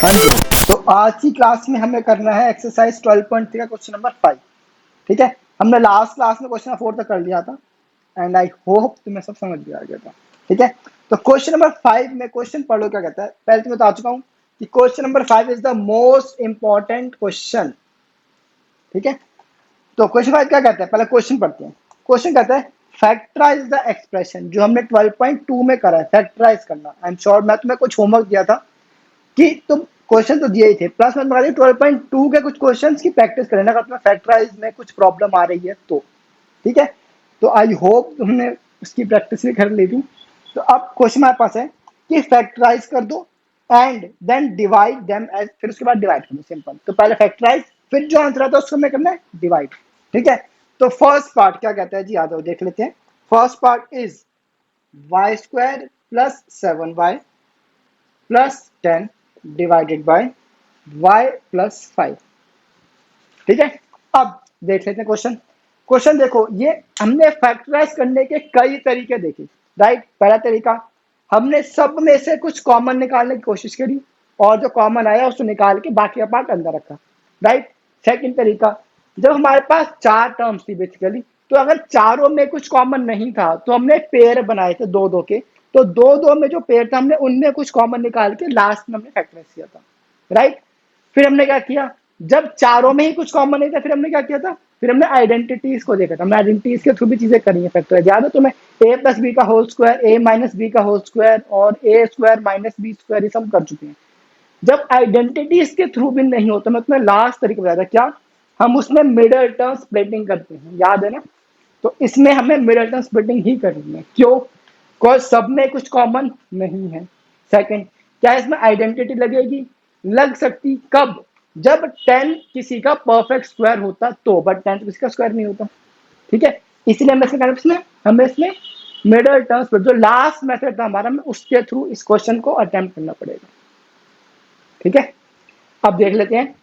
हाँ जी, तो आज की क्लास में हमें करना है एक्सरसाइज 12.3 का क्वेश्चन नंबर 5। ठीक है, हमने लास्ट क्लास में क्वेश्चन 4 तक कर लिया था एंड आई होप तुम्हें सब समझ भी आ गया था। ठीक है, तो क्वेश्चन नंबर 5 में क्वेश्चन पढ़ो क्या कहता है। पहले तो मैं बता चुका हूँ कि question number 5 is the most important question. ठीक है, तो क्वेश्चन 5 क्या कहता है, पहले क्वेश्चन पढ़ते हैं। क्वेश्चन कहता है फैक्टराइज द एक्सप्रेशन, जो हमने 12.2 में करा है, फैक्टराइज करना। आई एम श्योर मैं तुम्हें कुछ होमवर्क दिया था कि तुम क्वेश्चन तो दिए ही थे, प्लस मैं तुम्हारी 12.2 के कुछ क्वेश्चंस की प्रैक्टिस करें ना, अगर तुम्हें फैक्टराइज में कुछ प्रॉब्लम आ रही है तो। ठीक है, तो आई होप तुमने उसकी प्रैक्टिस भी कर ली थी। तो अब क्वेश्चन हमारे पास है कि फैक्टराइज कर दो and then divide them as, फिर उसके बाद डिवाइड कर दो। सिंपल, तो पहले फैक्टराइज, फिर जो आंसर आता है उसको हमें करना है डिवाइड। ठीक है, तो फर्स्ट पार्ट क्या कहता है जी, आ जाओ देख लेते हैं। First part is Y square plus 7y plus 10 divided by y plus 5। ठीक है, अब देख लेते हैं क्वेश्चन। क्वेश्चन देखो, ये हमने फैक्टराइज करने के कई तरीके देखे। राइट, पहला तरीका, हमने सब में से कुछ कॉमन निकालने की कोशिश करी और जो कॉमन आया उसको निकाल के बाकी का पार्ट अंदर रखा। राइट, सेकंड तरीका, जब हमारे पास चार टर्म्स थी बेसिकली, तो अगर चारों में कुछ कॉमन नहीं था तो हमने पेयर बनाए थे दो दो के, तो दो दो में जो पेयर था हमने उनमें कुछ कॉमन निकाल के लास्ट में हमने फैक्टराइज किया था। राइट, फिर हमने क्या किया, जब चारों में ही कुछ कॉमन नहीं था फिर हमने क्या किया था, फिर हमने आइडेंटिटीज को देखा था। हमने आइडेंटिटीज के थ्रू भी चीजें करी है फैक्टराइज, याद है तुम्हें, ए प्लस बी का होल स्क्वायर, ए माइनस बी का होल स्क्वायर और ए स्क्वायर माइनस बी स्क्वायर, ये सब कर चुके हैं। जब आइडेंटिटीज के थ्रू भी नहीं होता, मैं तुम्हें लास्ट तरीका बताया था क्या, हम उसमें मिडल टर्म स्प्लिटिंग करते हैं, याद है ना। तो इसमें हमें मिडल टर्म स्प्लिटिंग ही करनी है, क्यों, बिकॉज सब में कुछ कॉमन नहीं है। सेकंड, क्या इसमें आइडेंटिटी लगेगी, लग सकती, कब, जब 10 किसी का परफेक्ट स्क्वायर होता तो, बट 10 किसी का स्क्वायर नहीं होता। ठीक है, इसलिए हमें इसमें मिडल टर्म्स, जो लास्ट मेथड था हमारा, हमें उसके थ्रू इस क्वेश्चन को अटेम्प्ट करना पड़ेगा। ठीक है, अब देख लेते हैं।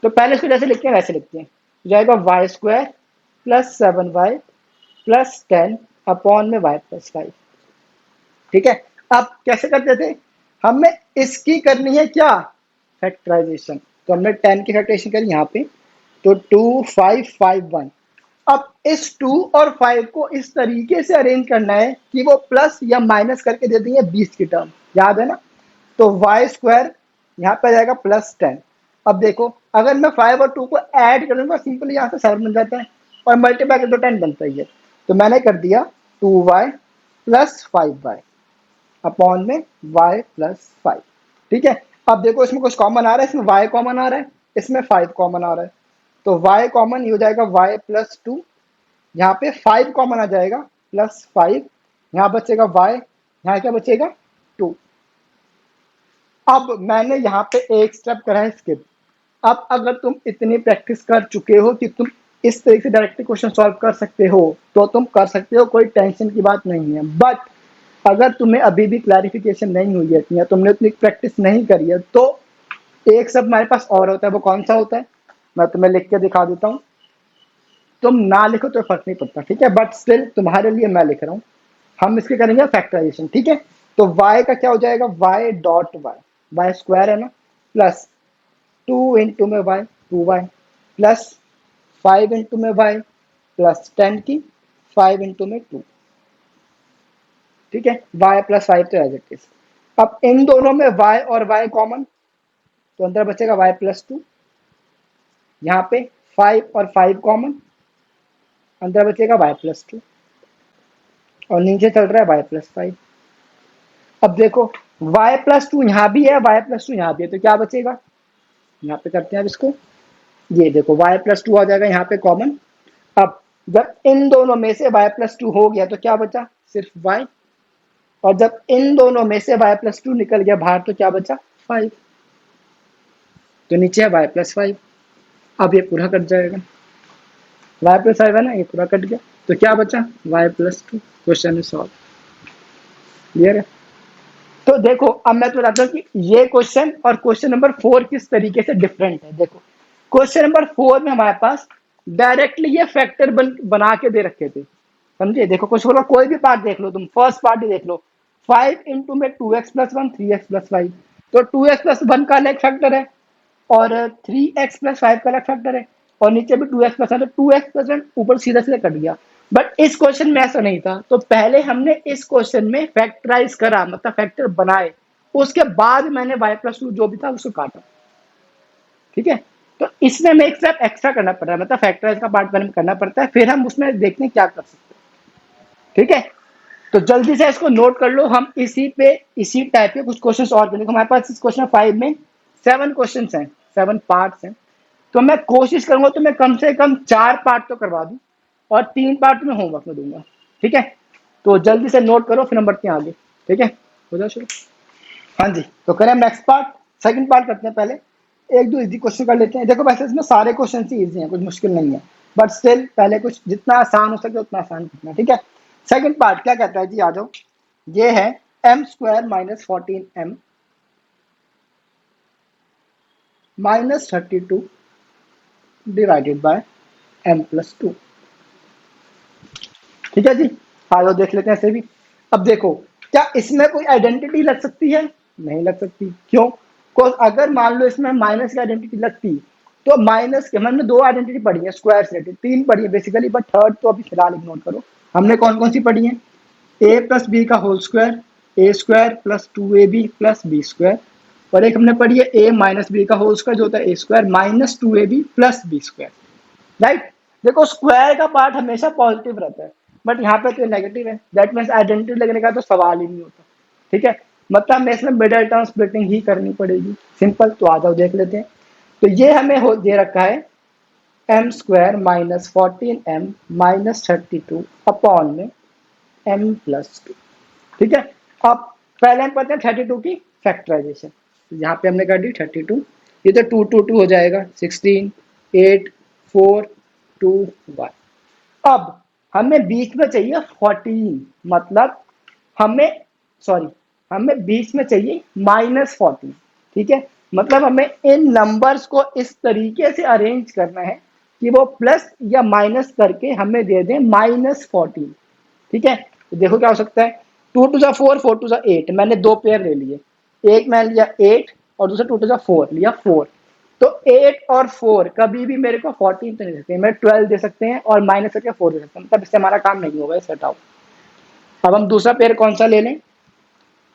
तो पहले इसको जैसे लिखते हैं वैसे लिखते हैं, जाएगा Y square plus 7y plus 10 upon में y प्लस 5। ठीक है, अब कैसे करते थे, हमें इसकी करनी है क्या, फैक्टराइजेशन। तो हमने 10 की फैक्टराइजेशन करी यहाँ पे, तो 2 5 5 1। अब इस 2 और 5 को इस तरीके से अरेंज करना है कि वो प्लस या माइनस करके दे देंगे 20 की टर्म, याद है ना। तो वाई स्क्वायर यहाँ पे आ जाएगा प्लस 10। अब देखो, अगर मैं 5 और 2 को ऐड कर दूंगा, सिंपली यहाँ से 7 बन जाता है और मल्टीप्लाई कर तो 10 बनता ही है। तो मैंने कर दिया 2y प्लस 5y अपॉन में y प्लस 5। ठीक है, अब देखो इसमें कुछ कॉमन आ रहा है, इसमें y कॉमन आ रहा है, इसमें 5 कॉमन आ रहा है। तो y कॉमन ये हो जाएगा y प्लस 2, यहाँ पे 5 कॉमन आ जाएगा प्लस 5, यहाँ बचेगा y, यहाँ क्या बचेगा 2। अब मैंने यहाँ पे एक स्टेप करा है स्किप। अब अगर तुम इतनी प्रैक्टिस कर चुके हो कि तुम इस तरीके से डायरेक्टली क्वेश्चन सॉल्व कर सकते हो तो तुम कर सकते हो, कोई टेंशन की बात नहीं है। बट अगर तुम्हें अभी भी क्लैरिफिकेशन नहीं हुई है या तुमने उतनी प्रैक्टिस नहीं करी है, तो एक सब हमारे पास और होता है, वो कौन सा होता है, मैं तुम्हें लिख के दिखा देता हूँ। तुम ना लिखो तो फर्क नहीं पड़ता, ठीक है, बट स्टिल तुम्हारे लिए मैं लिख रहा हूँ। हम इसके करेंगे फैक्टराइजेशन। ठीक है, तो y का क्या हो जाएगा, y डॉट y स्क्वायर है ना, प्लस 2 इंटू में y 2y प्लस 5 इंटू में y प्लस 10 की 5 इंटू में 2। ठीक है, y प्लस 5 तो एज इट इज। अब इन दोनों में y और y कॉमन, तो अंदर बचेगा y प्लस 2, यहाँ पे 5 और 5 कॉमन, अंदर बचेगा y प्लस 2 और नीचे चल रहा है y प्लस 5। अब देखो y प्लस 2 यहाँ भी है, y प्लस 2 यहाँ भी है, तो क्या बचेगा, यहाँ पे करते हैं अब इसको, ये देखो y प्लस 2 आ जाएगा यहाँ पे कॉमन। अब जब इन दोनों में से y प्लस 2 हो गया तो क्या बचा, सिर्फ y, और जब इन दोनों में से y प्लस 2 निकल गया बाहर तो क्या बचा 5, तो नीचे है y प्लस 5। अब ये पूरा कट जाएगा, y प्लस 5 है ना, ये पूरा कट गया, तो क्या बचा y plus 2। Question is solve. Clear है। तो देखो अब मैं तो बताता हूँ कि ये क्वेश्चन और क्वेश्चन नंबर 4 किस तरीके से डिफरेंट है। देखो क्वेश्चन नंबर 4 में हमारे पास डायरेक्टली ये फैक्टर बना के दे रखे थे, समझे। देखो कुछ बोलो, कोई भी पार्ट देख लो तुम, फर्स्ट पार्ट ही देख लो, 5 इंटू में 2x प्लस 1 3x प्लस 5, तो 2x+1 का अलग फैक्टर है और 3x+5 का अलग फैक्टर है और नीचे भी 2x+1 तो 2x+1 ऊपर सीधा सीधा कट गया। बट इस क्वेश्चन में ऐसा नहीं था, तो पहले हमने इस क्वेश्चन में फैक्टराइज करा, मतलब फैक्टर बनाए, उसके बाद मैंने y+2 जो भी था उसको काटा। ठीक है, तो इसमें हमें एक स्टेप एक्स्ट्रा करना पड़ रहा है, मतलब फैक्टराइज का पार्ट पहले करना पड़ता है, फिर हम उसमें देखते हैं क्या कर सकते हैं। ठीक है, तो जल्दी से इसको नोट कर लो, हम इसी टाइप के कुछ क्वेश्चन और करेंगे। हमारे पास इस क्वेश्चन 5 में 7 क्वेश्चन हैं, 7 पार्ट्स हैं, तो मैं कोशिश करूंगा तो मैं कम से कम 4 पार्ट तो करवा दूं और 3 पार्ट में होमवर्क में दूंगा। ठीक है, तो जल्दी से नोट करो, फिर हम बढ़ते हैं आगे। ठीक है, हो जाए शुरू। हाँ जी, तो करें नेक्स्ट पार्ट, सेकंड पार्ट करते हैं। पहले एक दो इजी क्वेश्चन कर लेते हैं। देखो वैसे इसमें सारे क्वेश्चन ही इजी हैं, कुछ मुश्किल नहीं है, बट स्टिल पहले कुछ जितना आसान हो सके उतना आसान करना। ठीक है, सेकंड पार्ट क्या कहता है जी, आ जाओ। ये है m² - 14m -32 divided by m+2। ठीक है जी, आ जाओ देख लेते हैं इसे भी। अब देखो, क्या इसमें कोई आइडेंटिटी लग सकती है? नहीं लग सकती। क्यों? बिकॉज अगर मान लो इसमें माइनस की आइडेंटिटी लगती, तो माइनस के हमने 2 आइडेंटिटी पढ़ी है, स्क्वायर से रिलेटेड 3 पढ़ी है बेसिकली, बट थर्ड तो अभी फिलहाल इग्नोर करो। हमने कौन कौन सी पढ़ी है? a+b का whole square, a² + 2ab + b², और एक हमने पढ़ी है a - b का होल स्क्वायर जो होता है a² - 2ab + b²। राइट, देखो स्क्वायर का पार्ट हमेशा पॉजिटिव रहता है, बट यहाँ पे तो नेगेटिव है, दैट मीन्स आइडेंटिटी लगने का तो सवाल ही नहीं होता। ठीक है, मतलब हमें इसमें मिडल टर्म स्प्लिटिंग ही करनी पड़ेगी, सिंपल। तो आ जाओ देख लेते हैं। तो ये हमें हो दे रखा है m² - 14m - 32 अपॉन में m+2। ठीक है, अब पहले हम पढ़ते हैं 32 की फैक्टराइजेशन। तो यहाँ पे हमने कर दी 32, ये तो 2 2 2 हो जाएगा, 16 8 4 2 1। अब हमें बीच में चाहिए 14, मतलब हमें सॉरी हमें बीच में चाहिए -14। ठीक है, मतलब हमें इन नंबर्स को इस तरीके से अरेंज करना है कि वो प्लस या माइनस करके हमें दे दें -14। ठीक है, तो देखो क्या हो सकता है, 2 टू ज़ा 4 4 टू ज़ा 8, मैंने 2 पेयर ले लिए, एक मैंने लिया 8 और दूसरा 2 टू ज़ा 4 लिया 4। तो 8 और 4 कभी भी मेरे को 14 तो नहीं दे सकते, मैं 12 दे सकते हैं और माइनस करके 4 दे सकते हैं, मतलब इससे हमारा काम नहीं होगा, सेट आउट। अब हम दूसरा पेयर कौन सा ले लें?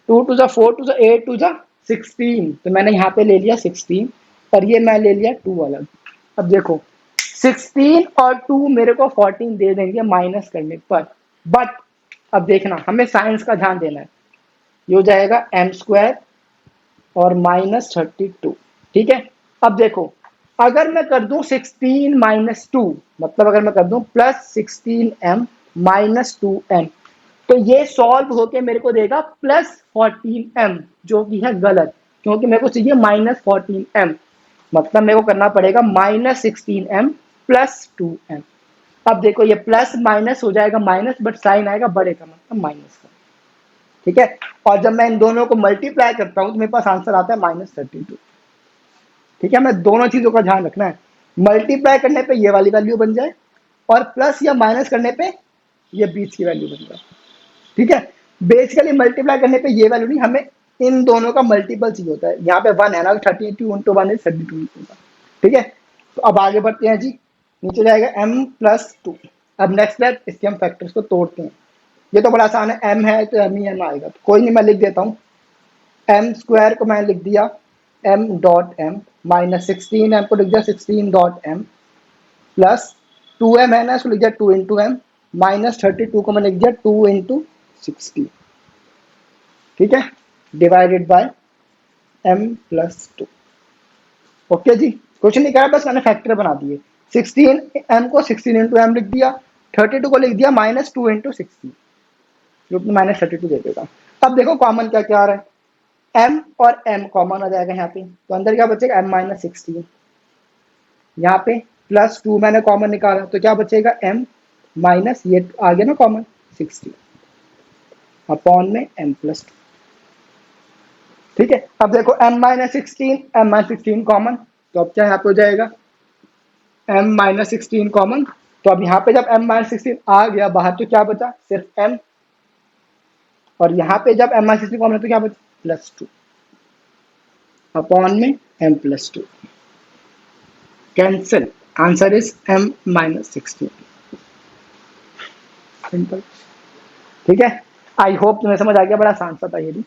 2 टू ज़ा 4 टू ज़ा 8 टू ज़ा 16, तो मैंने यहाँ पे ले लिया 16 और ये मैं ले लिया 2 अलग। अब देखो 16 और 2 मेरे को 14 दे देंगे माइनस करने पर, बट अब देखना हमें साइंस का ध्यान देना है, ये हो जाएगा m² और -32। ठीक है, अब देखो अगर मैं कर दूं 16 - 2, मतलब अगर मैं कर दूं +16m - 2m, तो ये सॉल्व होके मेरे को देगा +14m, जो कि है गलत, क्योंकि मेरे को चाहिए -14m, मतलब मेरे को करना पड़ेगा -16m + 2m। अब देखो ये प्लस माइनस हो जाएगा माइनस, बट साइन आएगा बड़े का, मतलब माइनस का। ठीक है, और जब मैं इन दोनों को मल्टीप्लाई करता हूं तो मेरे पास आंसर आता है -32। ठीक है, मैं दोनों चीजों का ध्यान रखना है, मल्टीप्लाई करने पे ये वाली वैल्यू बन जाए और प्लस या माइनस करने पे ये बीच की वैल्यू बन जाए। ठीक है, बेसिकली मल्टीप्लाई करने पे ये वैल्यू नहीं, हमें इन दोनों का मल्टीपल चाहिए होता है। यहाँ पे 1 है ना, 32 × 1 = 32 होगा। ठीक है, तो अब आगे बढ़ते हैं जी, नीचे जाएगा m+2। अब नेक्स्ट स्टेप, इसके हम फैक्टर्स को तोड़ते हैं। ये तो बड़ा आसान है, m है तो m ही m आएगा, तो कोई नहीं, मैं लिख देता हूँ। m² को मैंने लिख दिया m.m -16m को लिख दिया 16.m प्लस 2m है ना, इसको लिख दिया 2 × m -32 को मैंने लिख दिया 2 × 16। ठीक है, डिवाइडेड बाय m+2। ओके जी, क्वेश्चन नहीं करा, बस मैंने फैक्टर बना दिए। 16m को 16 × m लिख दिया, 32 को लिख दिया -2 × 16, जो कि -32 दे देगा। अब देखो कॉमन क्या क्या आ रहा है, m और m कॉमन आ जाएगा यहाँ पे, तो अंदर क्या बचेगा m - 16, यहाँ पे +2 मैंने कॉमन निकाला, तो क्या बचेगा m माइनस ये आ गया ना कॉमन 16 अपॉन में m+2। ठीक है, अब देखो m - 16 कॉमन, तो अब क्या यहाँ पे हो जाएगा m - 16 कॉमन, तो अब यहाँ पे जब m - 16 आ गया बाहर तो क्या बचा, सिर्फ m, और यहाँ पे जब m - 16 कॉमन है तो क्या बचा +2। अपॉन में m+2 cancel, answer is m-16। Simple, ठीक है। आई होप तुम्हें समझ आ गया, बड़ा आसान सा था ये भी।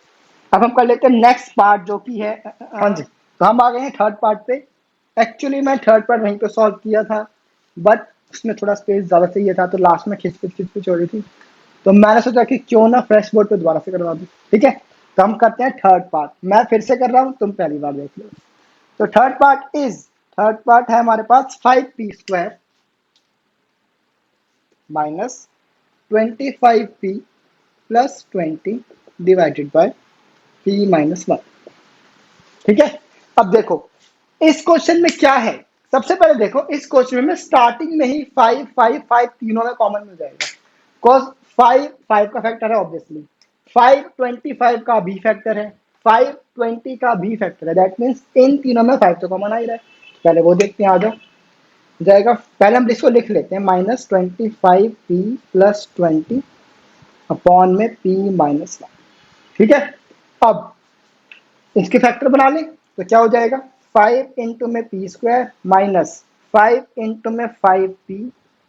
अब हम कर लेते हैं नेक्स्ट पार्ट जो कि है, हाँ जी, तो हम आ गए हैं थर्ड पार्ट पे। एक्चुअली मैं थर्ड पार्ट वहीं पे सॉल्व किया था, बट उसमें थोड़ा स्पेस ज़्यादा चाहिए था, तो लास्ट में खिचपिच हो रही थी, तो मैंने सोचा कि क्यों ना फ्रेश बोर्ड पे दोबारा से करवा दूँ, ठीक है। तो हम करते हैं थर्ड पार्ट, मैं फिर से कर रहा हूँ, तुम पहली बार देख लो। तो थर्ड पार्ट है हमारे पास 5p² minus 25p plus 20 divided by p-1, ठीक है। अब देखो इस क्वेश्चन में क्या है, सबसे पहले देखो इस क्वेश्चन में स्टार्टिंग में ही 5 5 5 तीनों में कॉमन मिल जाएगा, बिकॉज 5 5 का फैक्टर है ऑब्वियसली, 5 25 का भी फैक्टर है, 5 20 का भी फैक्टर है, दैट मीन्स इन तीनों में 5 तो कॉमन आ ही रहा है। पहले वो देखते हैं, आ जाओ जाएगा। पहले हम इसको लिख लेते हैं -25p प्लस 20 अपॉन में p-1, ठीक है। अब इसके फैक्टर बना लें तो क्या हो जाएगा, 5 इंटू में p² माइनस 5 इंटू में 5p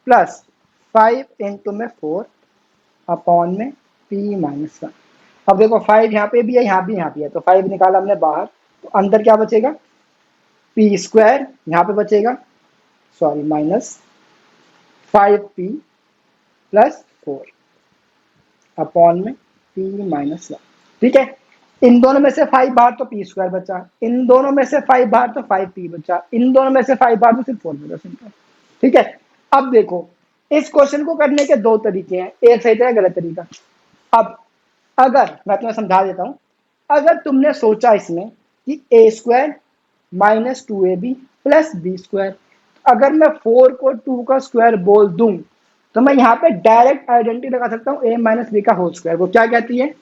प्लस 5 इंटू में 4 अपॉन में p-1। अब देखो 5 यहाँ पे भी है, यहाँ भी है, तो 5 निकाला हमने बाहर, तो अंदर क्या बचेगा, p² यहाँ पे बचेगा, sorry minus 5p plus 4 upon में p-1, ठीक है। इन दोनों में से 5 बाहर तो p² बचा, इन दोनों में से 5 बाहर तो 5p बचा, इन दोनों में से 5 बाहर तो सिर्फ 4 बचा, सिंपल, ठीक है। अब देखो इस क्वेश्चन को करने के दो तरीके हैं, एक सही तरीका गलत तरीका। अब अगर मैं तुम्हें समझा देता हूं, अगर तुमने सोचा इसमें कि a² minus 2ab plus b², अगर मैं 4 को 2 का स्क्वायर बोल दूं तो मैं यहाँ पे डायरेक्ट आइडेंटिटी लगा सकता हूँ a माइनस बी का होल स्क्वायर, वो क्या कहती है,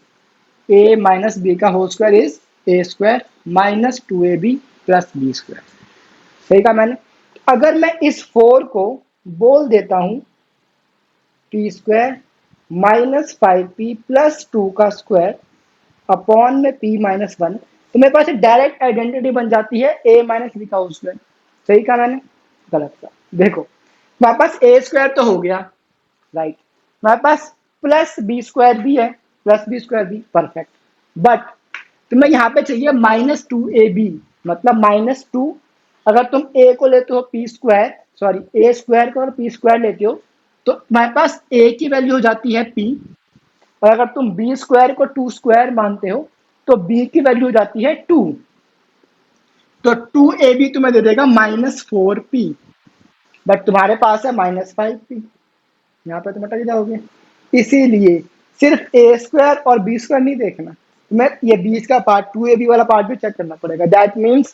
a माइनस बी का whole square is a² minus 2ab plus b², सही कहा मैंने। अगर मैं इस 4 को बोल देता हूँ p² माइनस 5p प्लस 2 का स्क्वायर अपॉन में p-1, तो मेरे पास डायरेक्ट आइडेंटिटी बन जाती है a माइनस बी का होल स्क्वायर, सही कहा मैंने, गलत था। देखो मेरे पास a² तो हो गया, राइट, मेरे पास प्लस b² भी है, प्लस b² भी, परफेक्ट, बट तुम्हें यहाँ पे चाहिए -2ab, मतलब -2, अगर तुम a को लेते हो p², सॉरी a² को और p² लेते हो तो तुम्हारे पास a की वैल्यू हो जाती है p, और अगर तुम b² को 2² मानते हो तो b की वैल्यू हो जाती है 2, तो 2ab तुम्हें दे देगा -4p, बट तुम्हारे पास है -5p, यहाँ पे तुम अटक जाओगे। इसीलिए सिर्फ a² और b² नहीं देखना, तुम्हें ये बीच का पार्ट 2ab वाला पार्ट भी चेक करना पड़ेगा, दैट मीन्स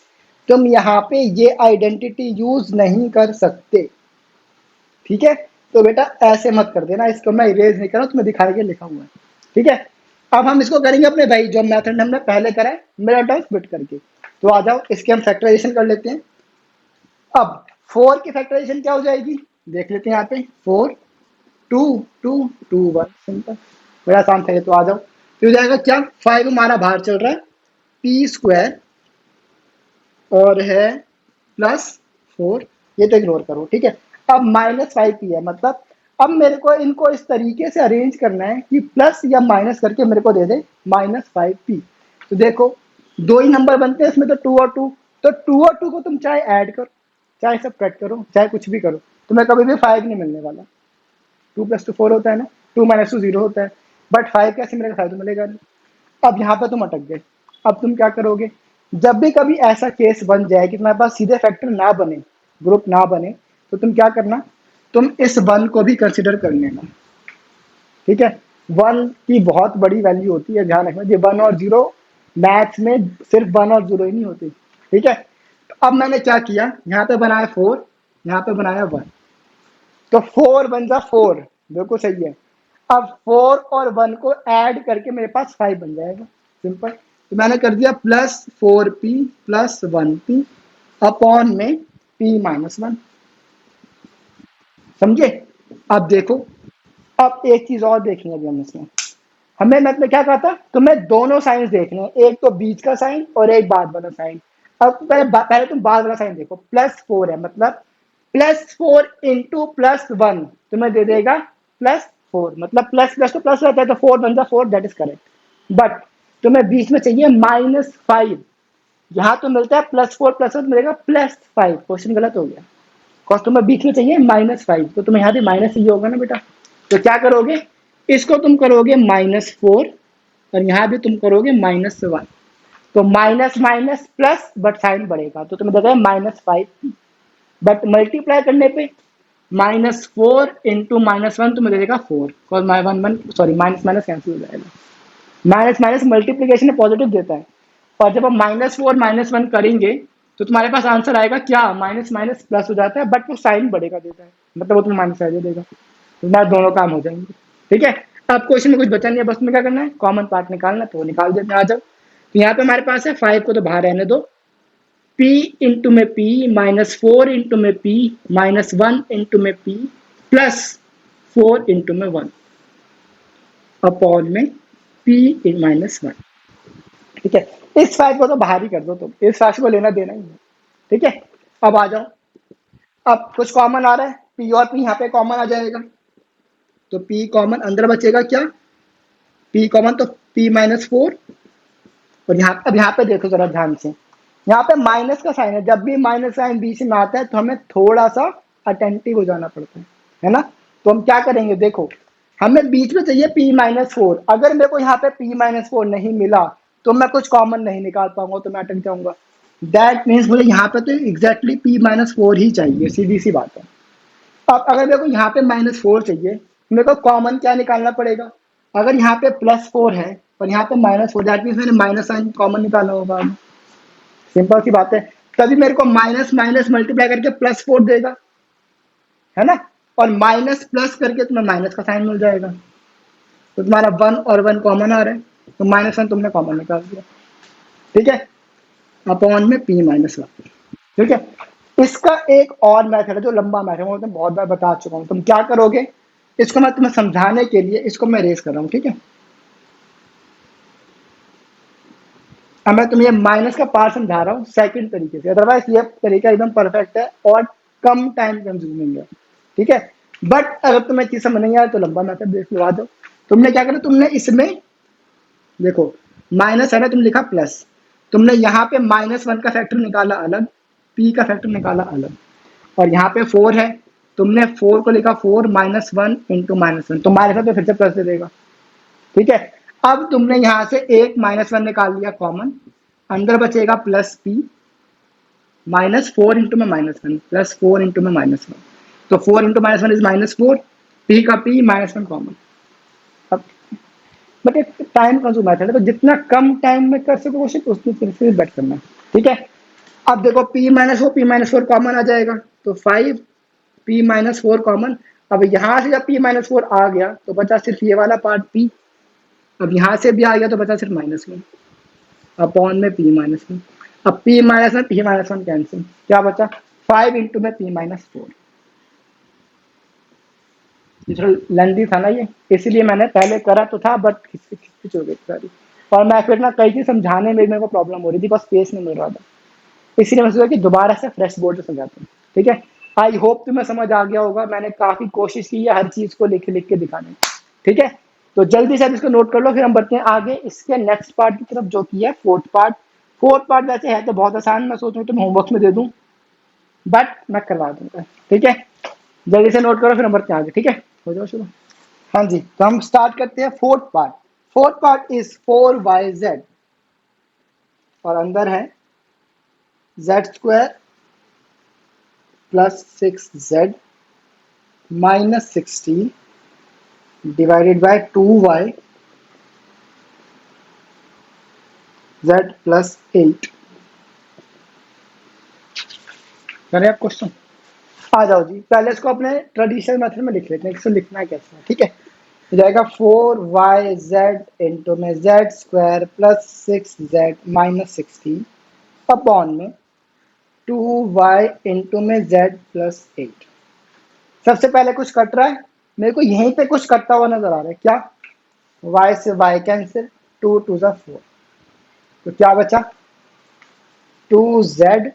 तुम यहाँ पे ये आइडेंटिटी यूज नहीं कर सकते, ठीक है। तो बेटा ऐसे मत कर देना, इसको मैं इरेज नहीं कर रहा हूँ, तुम्हें दिखाने के लिए लिखा हुआ है, ठीक है। अब हम इसको करेंगे अपने भाई जो मेथड हमने पहले करा है, मेरा टाइम स्प्लिट करके, तो आ जाओ इसके हम फैक्टराइजेशन कर लेते हैं। अब 4 की फैक्टराइजेशन क्या हो जाएगी, देख लेते हैं यहाँ पे, 4 2 2 2 1, सिंपल, बड़ा आसान था ये, तो आ जाओ, तो हो जाएगा क्या, 5 हमारा बाहर चल रहा है, p² और है प्लस 4, ये तो इग्नोर करो, ठीक है। अब -5p है, मतलब अब मेरे को इनको इस तरीके से अरेंज करना है कि प्लस या माइनस करके मेरे को दे दे -5p, तो देखो दो ही नंबर बनते हैं इसमें, तो 2 और 2, तो 2 और 2 को तुम चाहे ऐड करो, चाहे सब कट करो, चाहे कुछ भी करो, तुम्हें कभी भी 5 नहीं मिलने वाला, 2 + 2 4 होता है ना, 2 - 2 0 होता है, बट 5 कैसे मिलेगा, 5 तो मिलेगा नहीं। अब यहाँ पे तुम अटक गए, अब तुम क्या करोगे, जब भी कभी ऐसा केस बन जाए कि तुम्हारे पास सीधे फैक्टर ना बने, ग्रुप ना बने, तो तुम क्या करना, तुम इस 1 को भी कंसिडर कर लेना, ठीक है। 1 की बहुत बड़ी वैल्यू होती है, ध्यान रखना, ये 1 और 0 मैथ्स में सिर्फ 1 और 0 ही नहीं होती, ठीक है। तो अब मैंने क्या किया, यहाँ पे बनाया 4, यहाँ पे बनाया 1, तो 4 बन जा 4, बिल्कुल सही है। अब 4 और 1 को ऐड करके मेरे पास 5 बन जाएगा, सिंपल, तो मैंने कर दिया +4p प्लस 1p अपॉन में p-1, समझे। अब देखो, अब एक चीज और देखनी है अभी हम इसमें, हमें मतलब क्या कहा था, तुम्हें दोनों साइंस देखने हैं, एक तो बीच का साइन और एक बाद वाला साइन, अब पहले तुम बाद वाला साइन देखो, +4 है मतलब +4 इंटू +1 तुम्हें दे देगा +4, मतलब प्लस प्लस तो प्लस रहता है, तो 4 बन जा 4, दैट इज करेक्ट। बट तुम्हें बीच में चाहिए -5, यहाँ तो मिलता है +4 +1 मिलेगा +5, क्वेश्चन गलत हो गया, बिकॉज तुम्हें बीच में चाहिए -5, तो तुम्हें यहाँ भी माइनस ही होगा ना बेटा। तो क्या करोगे, इसको तुम करोगे -4 और यहाँ भी तुम करोगे -1, तो minus minus plus but sign बढ़ेगा, तो तुम्हें देगा -5, बट मल्टीप्लाई करने पे -4 इंटू -1 तुम्हें दे देगा 4, और माइनस माइनस कैंसिल हो जाएगा। माइनस माइनस मल्टीप्लीकेशन में पॉजिटिव देता है, और जब हम -4 -1 करेंगे तो तुम्हारे पास आंसर आएगा क्या, माइनस माइनस प्लस हो जाता है, बट वो साइन बढ़ेगा देता है, मतलब वो तुम्हें माइनस साइन दे देगा, तो तुम्हारे दोनों काम हो जाएंगे। ठीक है, अब क्वेश्चन में कुछ बचा नहीं है, बस में क्या करना है, कॉमन पार्ट निकालना, तो वो निकाल देते हैं। आ जाओ, तो यहाँ पे हमारे पास है 5 को तो बाहर रहने दो, p इंटू में p -4 इंटू में p -1 इंटू में p +4 इंटू में 1 अपॉन में p -1। ठीक है, इस 5 को तो बाहर ही कर दो, तुम इस राशि को लेना देना ही है। ठीक है, अब आ जाओ, अब कुछ कॉमन आ रहा है, p और p यहाँ पे कॉमन आ जाएगा, तो p कॉमन अंदर बचेगा क्या, p कॉमन तो p -4, और यहाँ पे देखो जरा ध्यान से, यहाँ पे माइनस का साइन है, जब भी माइनस साइन बीच में आता है तो हमें थोड़ा सा अटेंटिव हो जाना पड़ता है ना। तो हम क्या करेंगे, देखो हमें बीच में चाहिए p-4, अगर मेरे को यहाँ पे p-4 नहीं मिला तो मैं कुछ कॉमन नहीं निकाल पाऊंगा, तो मैं अटक जाऊंगा। दैट मीन्स मुझे यहाँ पे तो एग्जैक्टली p-4 ही चाहिए, सीधी सी बात है। अब अगर मेरे को यहाँ पे -4 चाहिए, मेरे को कॉमन क्या निकालना पड़ेगा, अगर यहाँ पे +4 है और यहाँ पे -4, दैट मीन्स मैंने माइनस साइन कॉमन निकालना होगा। सिंपल सी बात है, तभी मेरे को माइनस माइनस मल्टीप्लाई करके +4 देगा, है ना, और माइनस प्लस करके तुम्हें माइनस का साइन मिल जाएगा, तो तुम्हारा 1 और 1 कॉमन आ रहा है, तो -1 तुमने कॉमन निकाल दिया। ठीक है, अपॉन में p-1। ठीक है, इसका एक और मेथड है जो लंबा मेथड है, वो मैं बहुत बार बता चुका हूँ। तुम क्या करोगे, इसको मैं तुम्हें समझाने के लिए इसको मैं रेस कर रहा हूँ। ठीक है, अब मैं तुम्हें माइनस का पार्ट समझा रहा हूँ सेकंड तरीके से, अदरवाइज ये तरीका एकदम परफेक्ट है और कम टाइम कंज्यूमिंग है। ठीक है, बट अगर तुम्हें चीज समझ नहीं आए तो लंबा मेथड देख लगा दो। तुमने क्या करा, तुमने इसमें देखो माइनस है ना, तुमने लिखा प्लस, तुमने यहाँ पे -1 का फैक्टर निकाला अलग, p का फैक्टर निकाला अलग, और यहाँ पे 4 है, तुमने 4 को लिखा 4 -1 इंटू -1, तो माइनस है तो फिर से प्लस दे देगा। ठीक है, अब तुमने यहाँ से एक -1 निकाल लिया कॉमन, अंदर बचेगा +p -4 इंटू में -1 +4 इंटू में -1, तो 4 इंटू -1 इज -4, p का p -1 कॉमन। अब बट एक टाइम कंज्यूम मेथड है, तो जितना कम टाइम में कर सको क्वेश्चन उतनी फिर से बेट करना। ठीक है, अब देखो p-4 कॉमन आ जाएगा, तो 5 p-4 कॉमन। अब यहाँ से जब p-4 आ गया तो बचा सिर्फ ये वाला पार्ट p, अब यहाँ से भी आ गया तो बचा सिर्फ -1 अपॉन में p-1। अब p-1 p-1 कैंसिल, क्या बचा 5 इंटू में p-4। थोड़ा लेंदी था ना ये, इसलिए मैंने पहले करा तो था बट खिच हो गई सारी, और मैं फिर ना कई चीज समझाने में मेरे को प्रॉब्लम हो रही थी, बस स्पेस नहीं मिल रहा था, इसीलिए मैं सोचा कि दोबारा से फ्रेश बोर्ड से समझाता हूँ। ठीक है, आई होप तुम्हें समझ आ गया होगा, मैंने काफी कोशिश की है हर चीज को लिख लिख के दिखाने की। ठीक है, तो जल्दी से इसको नोट कर लो, फिर हम बढ़ते हैं आगे इसके नेक्स्ट पार्ट की तरफ, जो कि है फोर्थ पार्ट। फोर्थ पार्ट वैसे है तो बहुत आसान, मैं सोच रहा हूँ तुम होमवर्क में दे दूं, बट मैं करवा दूंगा। ठीक है, जल्दी से नोट करो, फिर हम बढ़ते हैं आगे। ठीक है, हो जाओ शुरू। हाँ जी, तो हम स्टार्ट करते हैं fourth part. Fourth part is 4yz, और अंदर है z² +6z -16 divided by 2y z +8। करें आप क्वेश्चन, आ जाओ जी, पहले इसको अपने ट्रेडिशनल मेथड में लिख लेते हैं, इसको लिखना है कैसे है। ठीक है, हो जाएगा 4yz इंटू में z² +6z -16 अपॉन में 2y इंटू में z +8। सबसे पहले कुछ कट रहा है, मेरे को यहीं पे कुछ कटता हुआ नजर आ रहा है, क्या, y से y कैंसिल, 2 2 4, तो क्या बचा 2z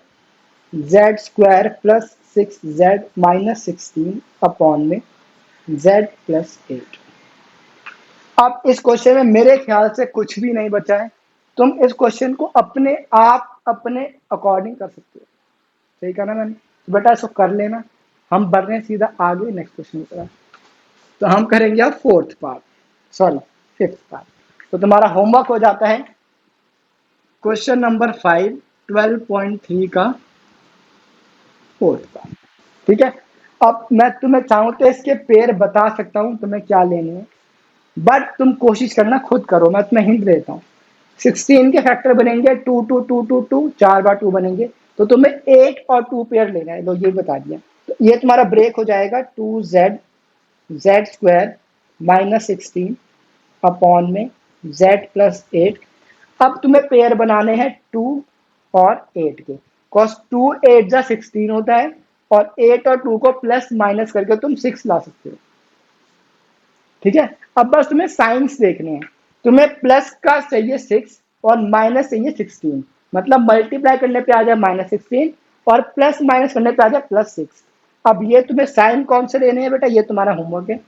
Z square plus 6z minus 16 upon में z प्लस 8। अब इस क्वेश्चन में मेरे ख्याल से कुछ भी नहीं बचा है। तुम इस क्वेश्चन को अपने आप अपने अकॉर्डिंग कर सकते हो। सही कहा ना मैंने? तो बेटा इसको कर लेना। हम बढ़ रहे हैं सीधा आगे नेक्स्ट क्वेश्चन की तरफ। तो हम करेंगे अब fourth part, sorry fifth part. तो तुम्हारा होमवर्क हो जाता है क्वेश्चन नंबर 5 12.3 का फोर्थ पार्ट। ठीक है। अब मैं तुम्हें चाहूँ तो इसके पेयर बता सकता हूँ तुम्हें क्या लेने हैं, बट तुम कोशिश करना खुद करो। मैं तुम्हें हिंट देता हूँ। 16 के फैक्टर बनेंगे 2 2 2 2 2, 4 बार 2 बनेंगे, तो तुम्हें 8 और 2 पेयर लेना है। लो ये बता दिया। तो ये तुम्हारा ब्रेक हो जाएगा 2z Z square minus 16 upon में z प्लस 8। अब तुम्हें पेयर बनाने हैं 2 और 8 के। कॉस 2 8 जा 16 होता है, और 8 और 2 को प्लस माइनस करके तुम 6 ला सकते हो। ठीक है। अब बस तुम्हें साइंस देखने हैं। तुम्हें प्लस का चाहिए 6 और माइनस चाहिए 16। मतलब मल्टीप्लाई करने पे आ जाए माइनस 16 और प्लस माइनस करने पे आ जाए प्लस 6। अब ये तुम्हें साइन कौन से लेने हैं बेटा, ये तुम्हारा होमवर्क है।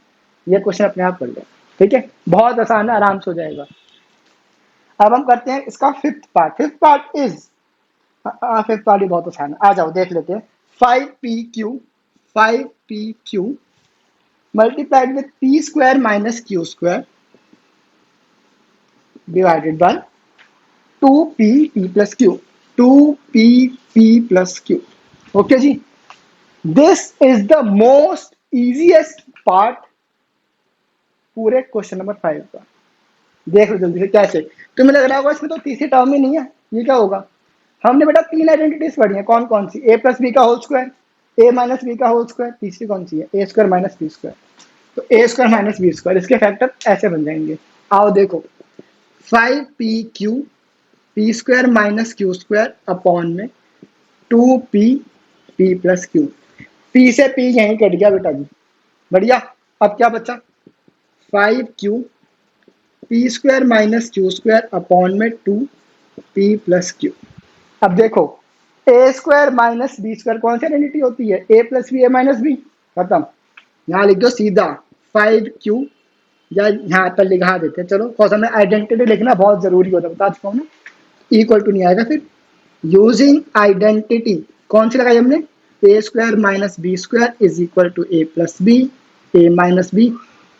ये क्वेश्चन अपने आप कर लो। ठीक है, बहुत आसान है, आराम से हो जाएगा। अब हम करते हैं इसका fifth part. Fifth part is, fifth part भी बहुत आसान है। आ जाओ देख लेते हैं। 5pq multiplied with p square minus q square divided by 2p plus q, 2p plus q। Okay जी, this is the most easiest part पूरे क्वेश्चन नंबर 5 का। देख लो जल्दी से कैसे। तुम्हें लग रहा होगा इसमें तो तीसरी टर्म ही नहीं है, ये क्या होगा। हमने बेटा 3 आइडेंटिटीज पढ़ी है। कौन कौन सी? a प्लस बी का whole square, a minus B का होल स्क्वायर, तीसरी कौन सी है? a square minus B square. तो A square minus B square, इसके फैक्टर ऐसे बन जाएंगे। आओ देखो, 5pq P square minus Q square upon में 2p p plus Q. P से पी यहीं कट गया बेटा जी, बढ़िया। अब क्या बचा? 5q P square minus Q square upon में 2p प्लस क्यू। अब देखो, A square minus B square कौन सी आइडेंटिटी होती है? A plus B A minus B, खत्म। यहाँ लिख दो सीधा 5q, या यहाँ पर लिखा देते हैं। चलो कौन हमें आइडेंटिटी लिखना बहुत जरूरी होता है, बता चुका हूँ ना। इक्वल टू नहीं आएगा फिर। यूजिंग आइडेंटिटी कौन सी लगाई हमने? A square minus B square is equal to A plus B, A minus B.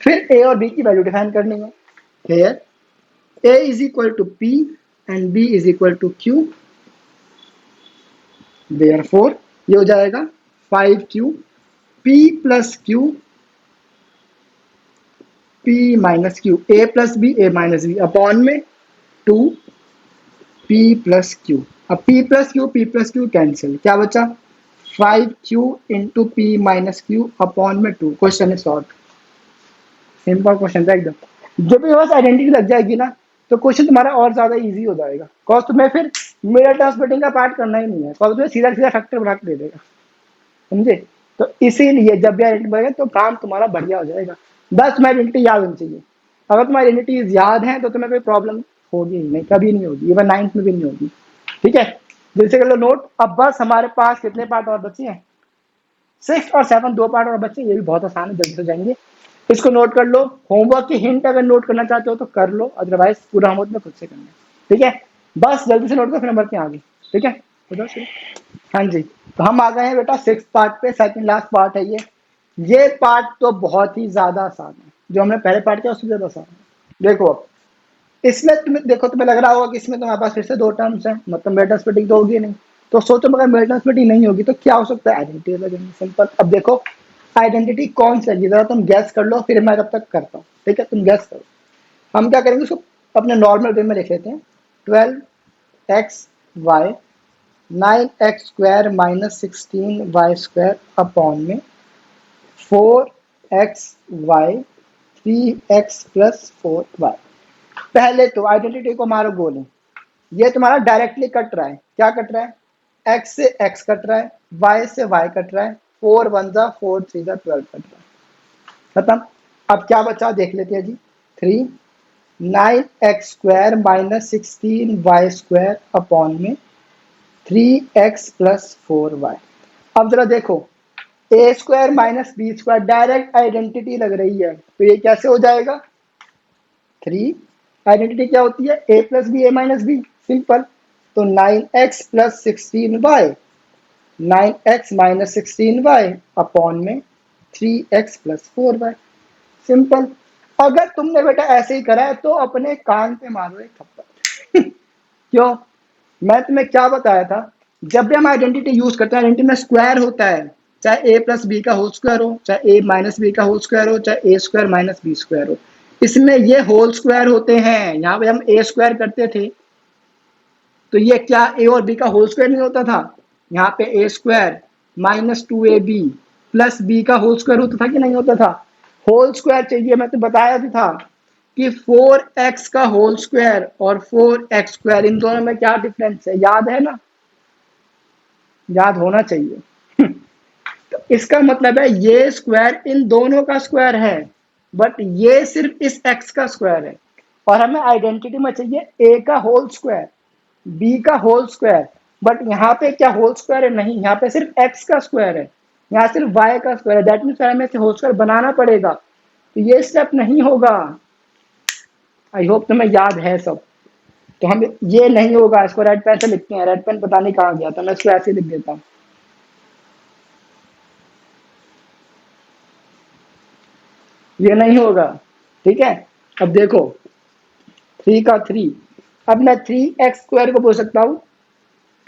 फिर ए और बी की वैल्यू डिफाइन करनी है। Here A is equal to P and B is equal to Q. Therefore ये हो जाएगा 5q p plus Q p minus Q, A plus B A minus B upon में 2p plus Q. अब p plus Q cancel, क्या बचा? 5q into P minus Q upon में 2। Question is solve. Simple question था एकदम। जब भी बस आइडेंटिटी लग जाएगी ना, तो क्वेश्चन तुम्हारा और ज्यादा इजी हो जाएगा। कॉज तुम्हें फिर मिरर ट्रांसमिटिंग का पार्ट करना ही नहीं है, कॉज तुम्हें सीधा सीधा फैक्टर बना के दे देगा। समझे? तो इसीलिए जब भी आइडेंटिटी बनेगा तो काम तुम्हारा बढ़िया हो जाएगा। बस तुम्हें आइडेंटिटी याद होनी चाहिए। अगर तुम्हारी आइडेंटिटी याद है तो तुम्हें कोई प्रॉब्लम होगी ही नहीं, कभी नहीं होगी, इवन 9th में भी नहीं होगी। ठीक है, जैसे कर लो नोट। अब बस हमारे पास कितने पार्ट और बचे हैं? 6 और 7, 2 पार्ट और बचे। ये भी बहुत आसान है, जल्दी से जाएंगे। इसको नोट कर लो। होमवर्क की हिंट अगर नोट करना चाहते हो तो कर लो, अदरवाइज पूरा होमवर्क में खुद से करना है। ठीक है, बस जल्दी से नोट करो, फिर बढ़ते हैं आगे। ठीक है, हाँ जी। तो हम आ गए हैं बेटा 6th पार्ट पे, सेकंड लास्ट पार्ट है ये पार्ट तो बहुत ही ज्यादा आसान है। जो हमने पहले पार्ट किया उससे ज्यादा आसान है। देखो अब इसमें तुम्हें देखो, तुम्हें लग रहा होगा कि इसमें तुम्हारे पास फिर से 2 टर्म्स हैं, मतलब मेटल स्प्लिटिंग तो होगी नहीं। तो सोचो अगर मेटल स्प्लिटिंग नहीं होगी तो क्या हो सकता है? आइडेंटिटी लगेगी। सिंपल। अब देखो आइडेंटिटी कौन सी है जरा तुम गैस कर लो, फिर मैं तब तक करता हूँ। ठीक है, तुम गैस करो। हम क्या करेंगे, उसको अपने नॉर्मल वे में लिख लेते हैं। 12xy 9x square minus 16y square upon में 4xy 3x प्लस 4y। पहले तो आइडेंटिटी को हमारा गोल है, ये तुम्हारा डायरेक्टली कट रहा है। क्या कट रहा है? x से x कट रहा है, y से y कट रहा है, 4 1 जा 4 3 जा 12 कट रहा है। खत्म। अब क्या बचा देख लेते हैं जी। 3 9x square minus 16y square upon में 3x प्लस 4y। अब जरा देखो, A square minus B square direct identity लग रही है, तो ये कैसे हो जाएगा? 3 आइडेंटिटी क्या होती है? A plus B A minus B, simple. तो 9x plus 16y, 9x minus 16y upon में 3x प्लस 4y, सिंपल। अगर तुमने बेटा ऐसे ही करा है तो अपने कान पे मारो एक थप्पड़। क्यों? मैं तुम्हें क्या बताया था, जब भी हम आइडेंटिटी यूज करते हैं, आइडेंटिटी में स्क्वायर होता है, चाहे ए प्लस बी का होल स्क्वायर हो, चाहे ए माइनस बी का होल स्क्वायर हो, चाहे ए स्क्वायर माइनस बी स्क्वायर हो, इसमें ये होल स्क्वायर होते हैं। यहाँ पे हम ए स्क्वायर करते थे तो ये क्या ए और बी का होल स्क्वायर नहीं होता था? यहाँ पे A square minus 2ab plus B का होल स्क्वायर होता था कि नहीं होता था? होल स्क्वायर चाहिए, मैं तो बताया भी था कि 4x का होल स्क्वायर और 4x स्क्वायर, इन दोनों में क्या डिफरेंस है, याद है ना? याद होना चाहिए। तो इसका मतलब है ये स्क्वायर इन दोनों का स्क्वायर है, बट ये सिर्फ इस x का स्क्वायर है। और हमें आइडेंटिटी में चाहिए a का होल स्क्वायर, b का होल स्क्वायर, बट यहाँ पे क्या होल स्क्वायर है? नहीं, यहाँ पे सिर्फ x का स्क्वायर है, यहाँ सिर्फ y का स्क्वायर है। दैट मीन्स हमें होल स्क्वायर बनाना पड़ेगा, तो ये स्टेप नहीं होगा। आई होप तुम्हें याद है सब। तो हम ये नहीं होगा, इसको रेड पेन से लिखते हैं। रेड पेन पता नहीं कहाँ गया था, मैं इसको ऐसे लिख देता हूँ। ये नहीं होगा, ठीक है। अब देखो 3 का 3, अब मैं 3x स्क्वायर को बोल सकता हूँ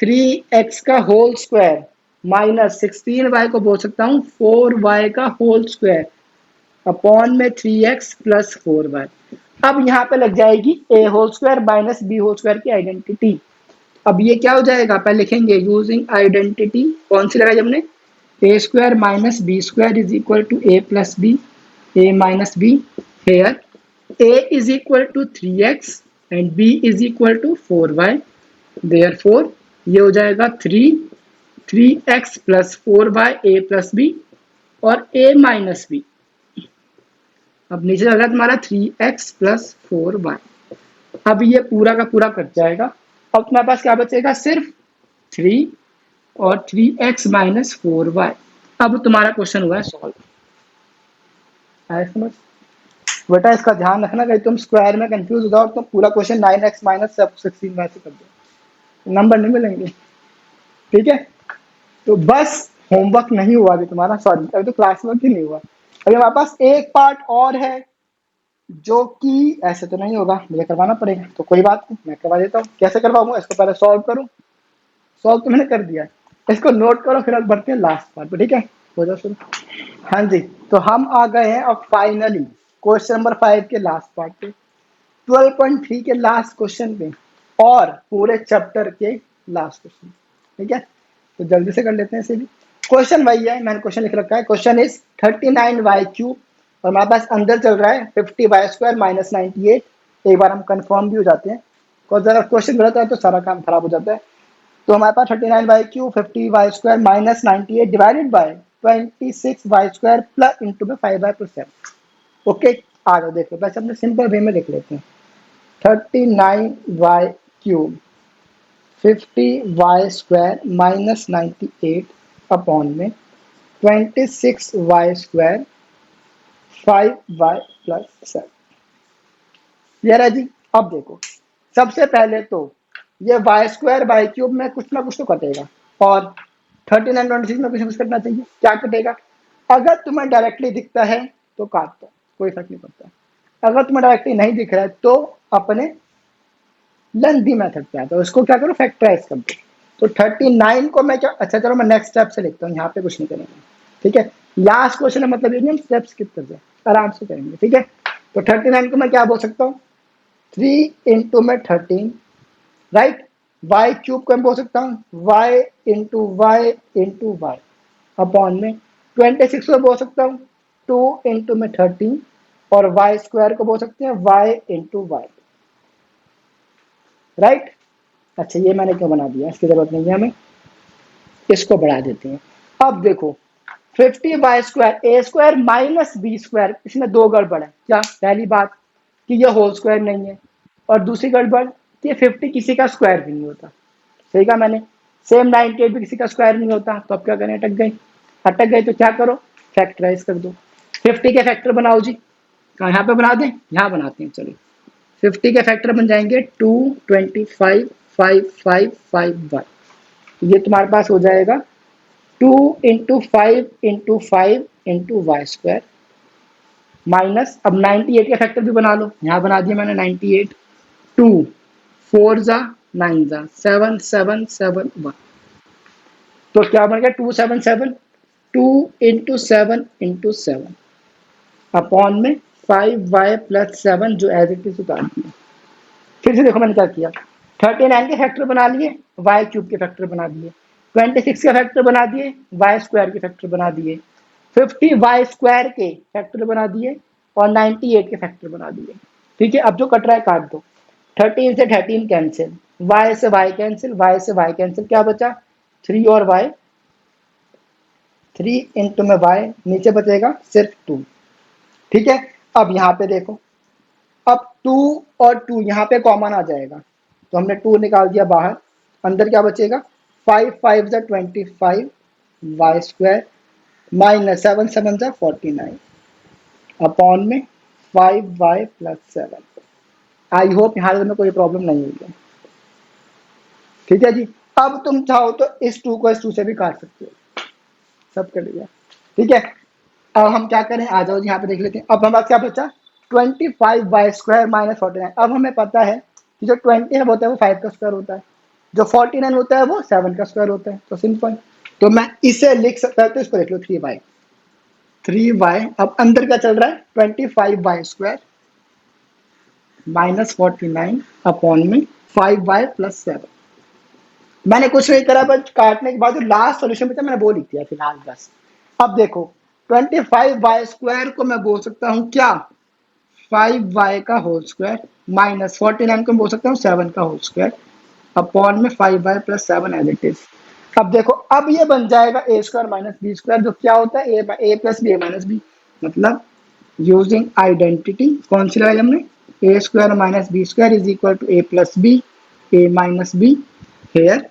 3x का होल स्क्वायर माइनस 16y को बोल सकता हूँ 4y का होल स्क्वायर अपॉन में 3x प्लस 4y। अब यहाँ पे लग जाएगी a whole square minus b whole square की आइडेंटिटी। अब ये क्या हो जाएगा, पहले लिखेंगे यूजिंग आइडेंटिटी। कौन सी लगाई हमने? A square minus B square is equal to A plus B, A minus B. Here a is equal to 3x and b is equal to 4y, therefore ये हो जाएगा 3x plus 4y a plus b और a minus b। अब नीचे लग रहा है तुम्हारा 3x प्लस 4y। अब ये पूरा का पूरा कट जाएगा। अब तुम्हारे पास क्या बचेगा? सिर्फ 3 और 3x माइनस 4y। अब तुम्हारा क्वेश्चन हुआ है सॉल्व। आया समझ? बेटा इसका ध्यान रखना, कहीं तुम स्क्वायर में कंफ्यूज हो जाओ तो पूरा क्वेश्चन 9x माइनस 16 से कर दो, नंबर नहीं मिलेंगे, ठीक है। तो बस होमवर्क नहीं हुआ अभी तुम्हारा, सॉरी अभी तो क्लास वर्क ही नहीं हुआ। अभी हमारे पास एक पार्ट और है जो कि ऐसे तो नहीं होगा, मुझे करवाना पड़ेगा, तो कोई बात नहीं, मैं करवा देता हूँ। कैसे करवाऊंगा, इसको पहले सॉल्व करूँ। सॉल्व तो मैंने कर दिया, इसको नोट करो, फिर अब बढ़ते हैं लास्ट पार्ट पे, ठीक है। हो जाओ शुरू। हाँ जी, तो हम आ गए हैं अब फाइनली क्वेश्चन नंबर 5 के लास्ट पार्ट पे, 12.3 के लास्ट क्वेश्चन पे और पूरे चैप्टर के लास्ट क्वेश्चन, ठीक है। तो जल्दी से कर लेते हैं इसे भी। क्वेश्चन वही है, मैंने क्वेश्चन लिख रखा है। क्वेश्चन इज 39y³ और हमारे पास अंदर चल रहा है 50y² माइनस 98। एक बार हम कंफर्म भी हो जाते हैं, और जरा क्वेश्चन गलत है तो सारा काम खराब हो जाता है। तो हमारे पास 39y³ 50y² minus 98 divided by 26y² plus into में 5y+7। ओके, आ जाओ देखो, बस अपने सिंपल वे में लिख लेते हैं। 39y³ 50y² माइनस 98 अपॉन में 26y² 5y+7। ये रहा जी। अब देखो, सबसे पहले तो ये y² y³ में कुछ ना कुछ तो कटेगा, और 39 26 में कुछ ना कुछ कटना चाहिए। क्या कटेगा? अगर तुम्हें डायरेक्टली दिखता है तो काट दो, कोई फर्क नहीं पड़ता। अगर तुम्हें डायरेक्टली नहीं दिख रहा है तो अपने लेंथी मेथड पे आता है, उसको क्या करो, फैक्टराइज कर दो। तो 39 को मैं क्या, अच्छा चलो मैं नेक्स्ट स्टेप से लिखता हूँ, यहाँ पे कुछ नहीं करेंगे, ठीक है। लास्ट क्वेश्चन है, मतलब ये नहीं हम स्टेप स्किप कर जाए, आराम से करेंगे, ठीक है। तो 39 को मैं क्या बोल सकता हूँ, 3 इंटू में 13, राइट। y³ को मैं बोल सकता हूँ y into Y into Y upon में 26 को बोल सकता हूँ 2 इंटू में 13, और y² को बोल सकते हैं y इंटू वाई, राइट। अच्छा ये मैंने क्यों बना दिया, इसकी जरूरत नहीं है हमें, इसको बढ़ा देते हैं। अब देखो 50y² a² माइनस b², इसमें दो गड़बड़ है। क्या? पहली बात कि ये होल स्क्वायर नहीं है, और दूसरी गड़बड़ कि 50 किसी का स्क्वायर भी नहीं होता। सही कहा मैंने। सेम 98 भी किसी का स्क्वायर नहीं होता, तो अब क्या करें, अटक गए तो क्या करो, फैक्टराइज कर दो। 50 के फैक्टर बनाओ जी, कहाँ, यहाँ पे बना दें, यहाँ बनाते हैं, चलो 50 के फैक्टर बन जाएंगे 2, 25, 5, 5, 5 वाई। ये तुम्हारे पास हो जाएगा 2 into 5 into 5 into Y square minus, अब 98 के फैक्टर भी बना लो, यहाँ बना दिया मैंने 98, 2 4 जा 9 जा 7 7 7 1, तो क्या बन गया 277, 2 इंटू 7 इंटू 7 अपॉन में 5y प्लस 7 जो एज इट इज उतार दिया। फिर से देखो मैंने क्या किया, 39 के फैक्टर बना लिए, वाई क्यूब के फैक्टर बना दिए, 26 के फैक्टर बना दिए, वाई स्क्वायर के फैक्टर बना दिए, 50 वाई स्क्वायर के फैक्टर बना दिए और 98 के फैक्टर बना दिए। ठीक है, अब जो कट रहा है काट दो, 13 से 13 कैंसिल, वाई से वाई कैंसिल, वाई से वाई कैंसिल, क्या बचा 3 और वाई, 3 इंटू में वाई, नीचे बचेगा सिर्फ 2। ठीक है, अब यहाँ पे देखो, अब 2 और 2 यहाँ पे कॉमन आ जाएगा, तो हमने 2 निकाल दिया बाहर, अंदर क्या बचेगा 5 5 जा 25 वाई स्क्वायर माइनस 7 7 जा 49 अपॉन में 5y प्लस 7। आई होप यहाँ में कोई प्रॉब्लम नहीं हुई है। ठीक है जी, अब तुम चाहो तो इस 2 को इस 2 से भी काट सकते हो, सब कर लिया। ठीक है, अब हम क्या करें, आ जाओ यहाँ पे देख लेते हैं। अब हमारे पास क्या बचा 25 वाई स्क्वायर माइनस 49। अब हमें पता है कि जो 20 है होता है वो 5 का स्क्वायर होता है, जो 49 होता है वो 7 का स्क्वायर होता है, तो सिंपल, तो मैं इसे लिख सकता हूँ, तो इसको लिख लो 3y। अब अंदर क्या चल रहा है 25 वाई स्क्वायर माइनस 49 अपॉन में 5y प्लस 7। मैंने कुछ नहीं करा, बस काटने के बाद जो लास्ट सॉल्यूशन बचा मैंने वो लिख दिया फिलहाल बस। अब देखो 25 वाई स्क्वायर को मैं बोल सकता हूँ क्या 5y का होल स्क्वायर माइनस 49 को बोल सकता हूँ 7 का होल स्क्वायर अपॉन में 5y plus 7 as it is. अब देखो, अब ये बन जाएगा A square minus B square, जो क्या होता है A plus B A minus B, मतलब यूजिंग आइडेंटिटी कौन सी लगाई हमने, A square minus B square is equal to A plus B A minus B. Here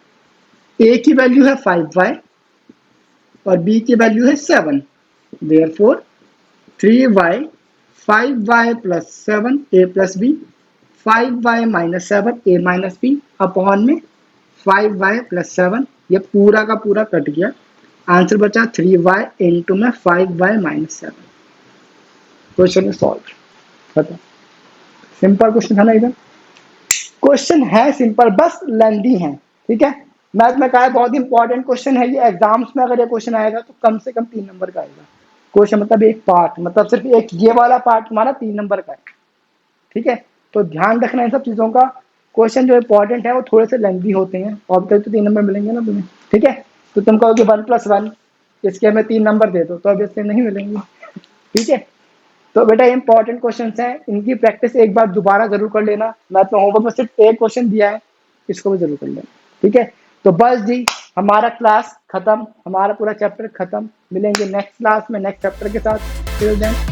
A की वैल्यू है 5y और बी की वैल्यू है 7, देयरफॉर 3y 5y प्लस 7 ए प्लस बी 5y माइनस 7 ए माइनस बी अपॉन में 5y प्लस 7, ये पूरा का पूरा कट गया, आंसर बचा 3y इंटू में 5y माइनस 7। क्वेश्चन सॉल्व, खत्म। सिंपल क्वेश्चन है ना, इधर क्वेश्चन है सिंपल, बस लेंदी है। ठीक है, मैथ में कहा है बहुत इंपॉर्टेंट क्वेश्चन है ये, एग्जाम्स में अगर ये क्वेश्चन आएगा तो कम से कम 3 नंबर का आएगा क्वेश्चन, मतलब एक पार्ट, मतलब सिर्फ एक ये वाला पार्ट हमारा 3 नंबर का है। ठीक है, तो ध्यान रखना इन सब चीज़ों का, क्वेश्चन जो इंपॉर्टेंट है वो थोड़े से लेंदी होते हैं, और तो 3 नंबर मिलेंगे ना तुम्हें। ठीक है, तो तुम कहोगे 1 + 1 इसके हमें 3 नंबर दे दो, तो अब इससे नहीं मिलेंगे। ठीक है, तो बेटा इंपॉर्टेंट क्वेश्चन हैं, इनकी प्रैक्टिस एक बार दोबारा जरूर कर लेना। मैं तो होमवर्क में सिर्फ एक क्वेश्चन दिया है, इसको भी जरूर कर लेना। ठीक है, तो बस जी हमारा क्लास खत्म, हमारा पूरा चैप्टर खत्म, मिलेंगे नेक्स्ट क्लास में नेक्स्ट चैप्टर के साथ। Till then